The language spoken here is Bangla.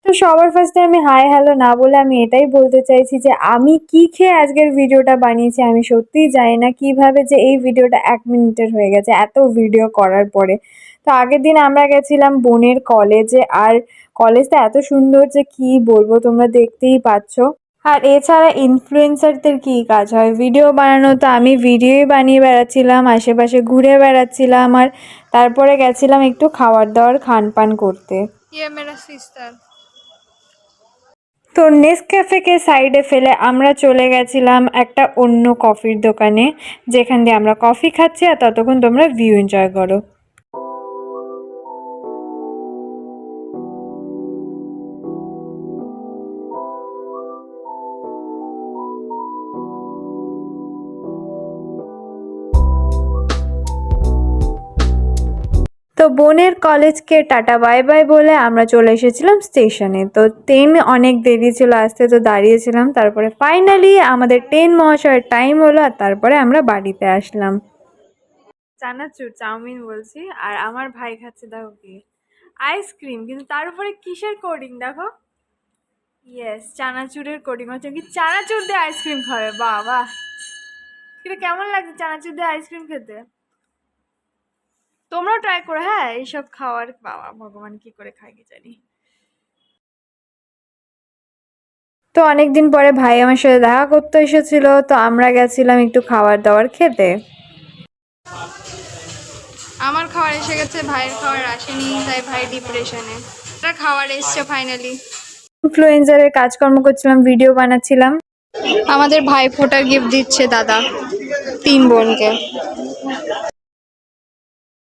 তো সবার ফার্স্টে আমি হাই হ্যালো না বলে আমি এটাই বলতে চাইছি যে আমি কি খেয়ে আজকের ভিডিওটা বানিয়েছি আমি সত্যিই জানি না কিভাবে যে এই ভিডিওটা 1 মিনিটের হয়ে গেছে এত ভিডিও করার পরে। তো আগের দিন আমরা গেছিলাম বোনের কলেজে, আর কলেজটা এত সুন্দর যে কি বলবো, তোমরা দেখতেই পাচ্ছ। আর এছাড়া ইনফ্লুয়েন্সারদের কি কাজ হয়, ভিডিও বানানো। তো আমি ভিডিওই বানিয়ে বেড়াচ্ছিলাম, আশেপাশে ঘুরে বেড়াচ্ছিলাম, আর তারপরে গেছিলাম একটু খাবার দাবার খান পান করতে। ये मेरा सिस्टर। তো নেসক্যাফেকে সাইডে ফেলে আমরা চলে গেছিলাম একটা অন্য কফির দোকানে, যেখান দিয়ে আমরা কফি খাচ্ছি আর ততক্ষণ তোমরা ভিউ এনজয় করো। তো বোনের কলেজকে টাটা বাই বাই বলে আমরা চলে এসেছিলাম স্টেশনে। তো ট্রেন অনেক দেরি ছিল আসতে, তো দাঁড়িয়েছিলাম। তারপরে ফাইনালি আমাদের ট্রেন মহাশয়ের টাইম হলো আর তারপরে আমরা বাড়িতে আসলাম। চানাচুর চাউমিন বলছি, আর আমার ভাই খাচ্ছে দেখো কি আইসক্রিম, কিন্তু তার উপরে কিসের কোডিং দেখো। ইয়েস, চানাচুরের কোডিং হচ্ছে কি, চানাচুর দিয়ে আইসক্রিম খাবে, বাবা কিন্তু কেমন লাগছে চানাচুর দিয়ে আইসক্রিম খেতে? তোমরাও ট্রাই করো হ্যাঁ এইসব খাওয়ার, বাবা ভগবান কি করে খাই কি জানি। তো অনেকদিন পরে ভাই আমার সাথে দেখা করতে এসেছিল, তো আমরা গেছিলাম একটু খাবার দাবার খেতে। আমার খাবার এসে গেছে, ভাইয়ের খাবার আসেনি, তাই ভাই ডিপ্রেশনে। তার খাবার এসছে ফাইনালি। ইনফ্লুয়েন্সারের কাজকর্ম করছিলাম, ভিডিও বানাচ্ছিলাম। আমাদের ভাই ফোটার গিফট দিচ্ছে দাদা 3 বোনকে।